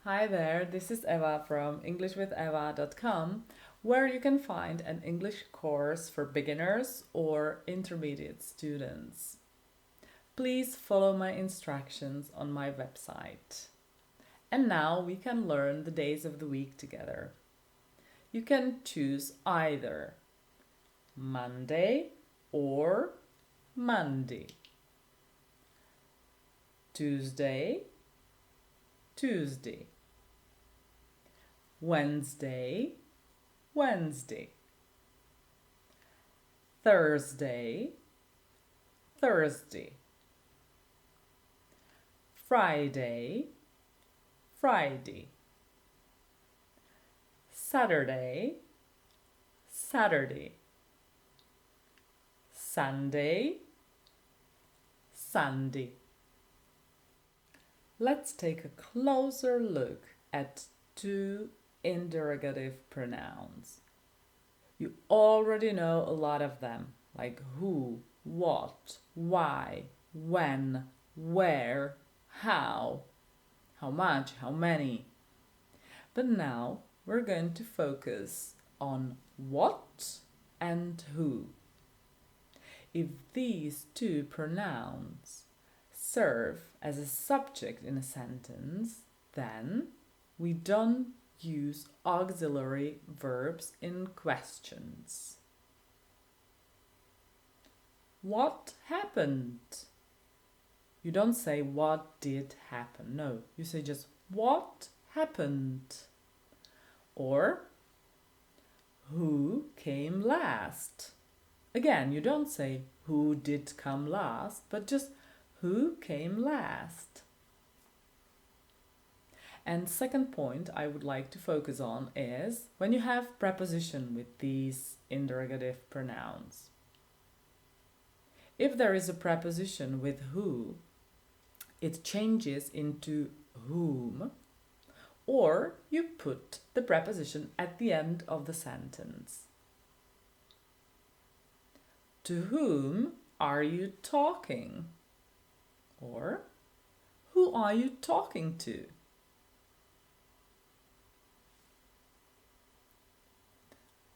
Hi there, this is Eva from EnglishWithEva.com, where you can find an English course for beginners or intermediate students. Please follow my instructions on my website. And now we can learn the days of the week together. You can choose either Monday or Monday, Tuesday, Tuesday, Wednesday, Wednesday, Thursday, Thursday, Friday, Friday, Saturday, Saturday, Sunday, Sunday. Let's take a closer look at two interrogative pronouns. You already know a lot of them, like who, what, why, when, where, how much, how many. But now we're going to focus on what and who. If these two pronouns serve as a subject in a sentence, then we don't use auxiliary verbs in questions. What happened? You don't say what did happen. No, you say just what happened. Or who came last? Again, you don't say who did come last, but just who came last. And second point I would like to focus on is when you have preposition with these interrogative pronouns. If there is a preposition with who, it changes into whom, or you put the preposition at the end of the sentence. To whom are you talking? Or who are you talking to?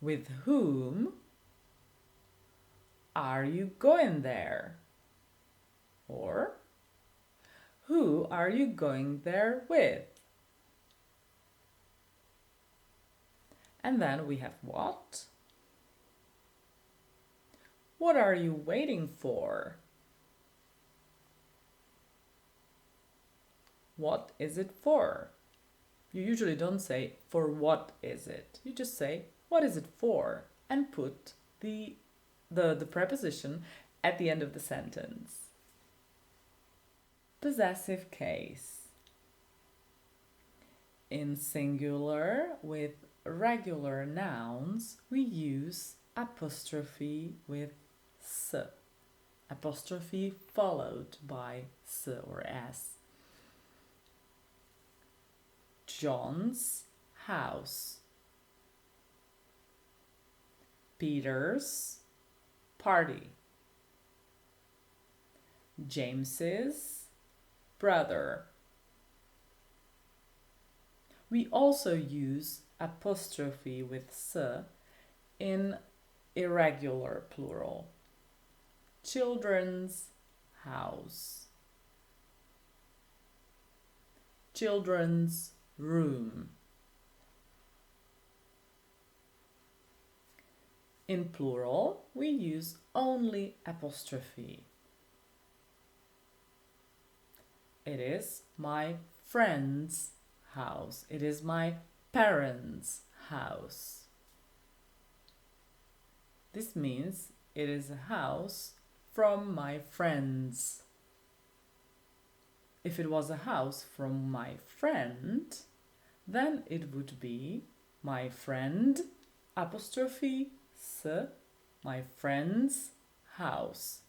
With whom are you going there? Or who are you going there with? And then we have what. What are you waiting for? What is it for? You usually don't say, for what is it? You just say, what is it for? And put the preposition at the end of the sentence. Possessive case. In singular with regular nouns, we use apostrophe with s. Apostrophe followed by s or s. John's house. Peter's party. James's brother. We also use apostrophe with s in irregular plural. Children's house. Children's room. In plural, we use only apostrophe. It is my friend's house. It is my parents' house. This means it is a house from my friends. If it was a house from my friend, then it would be my friend apostrophe s, my friend's house.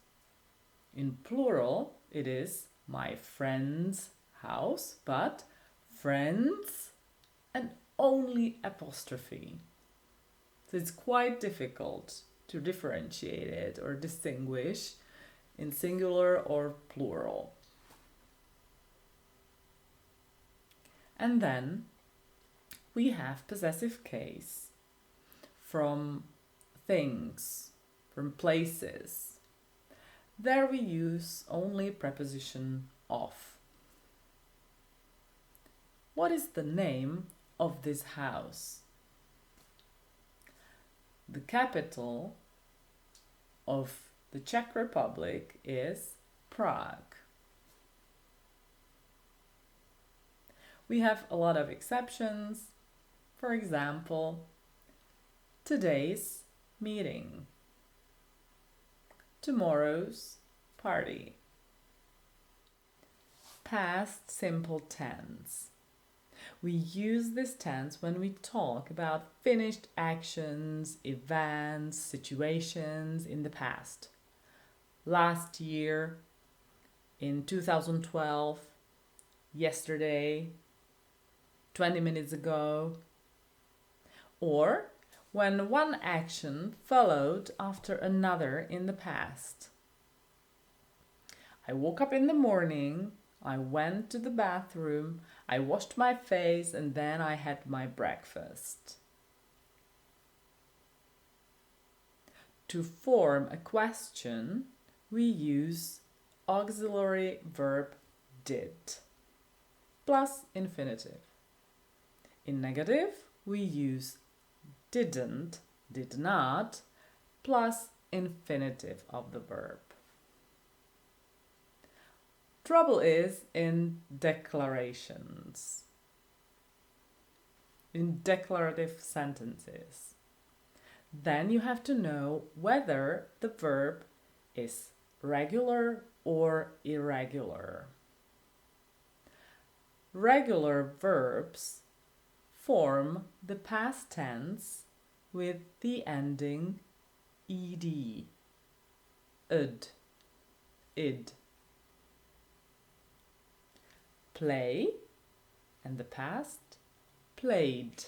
In plural, it is my friend's house, but friends and only apostrophe. So it's quite difficult to differentiate it or distinguish in singular or plural. And then we have possessive case from things, from places. There we use only preposition of. What is the name of this house? The capital of the Czech Republic is Prague. We have a lot of exceptions. For example, today's meeting, tomorrow's party. Past simple tense. We use this tense when we talk about finished actions, events, situations in the past. Last year, in 2012, yesterday, 20 minutes ago, or when one action followed after another in the past. I woke up in the morning, I went to the bathroom, I washed my face, and then I had my breakfast. To form a question, we use auxiliary verb did plus infinitive. In negative, we use didn't, did not, plus infinitive of the verb. Trouble is in declarations, in declarative sentences. Then you have to know whether the verb is regular or irregular. Regular verbs form the past tense with the ending ed, ud, id. Play, and the past, played.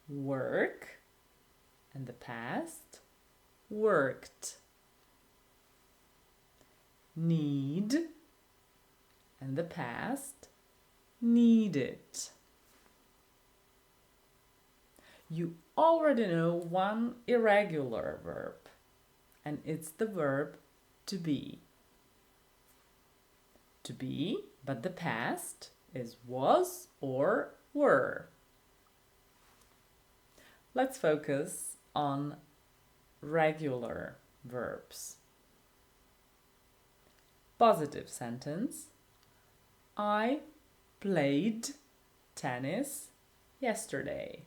Work, and the past, worked. Need, and the past, needed. You already know one irregular verb, and it's the verb to be. To be, but the past is was or were. Let's focus on regular verbs. Positive sentence. I played tennis yesterday.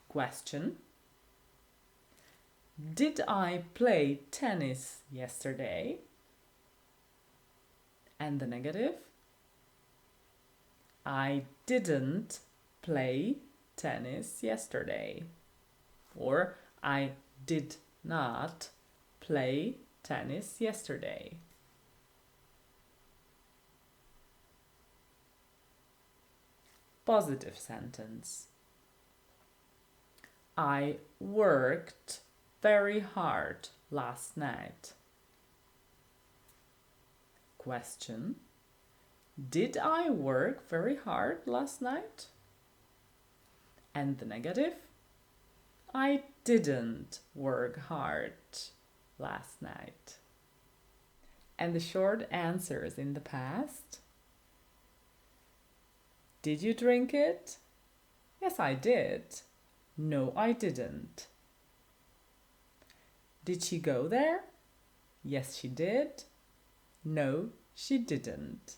Question. Did I play tennis yesterday? And the negative. I didn't play tennis yesterday. Or I did not play tennis yesterday. Positive sentence. I worked very hard last night. Question. Did I work very hard last night? And the negative. I didn't work hard last night. And the short answers in the past. Did you drink it? Yes, I did. No, I didn't. Did she go there? Yes, she did. No, she didn't.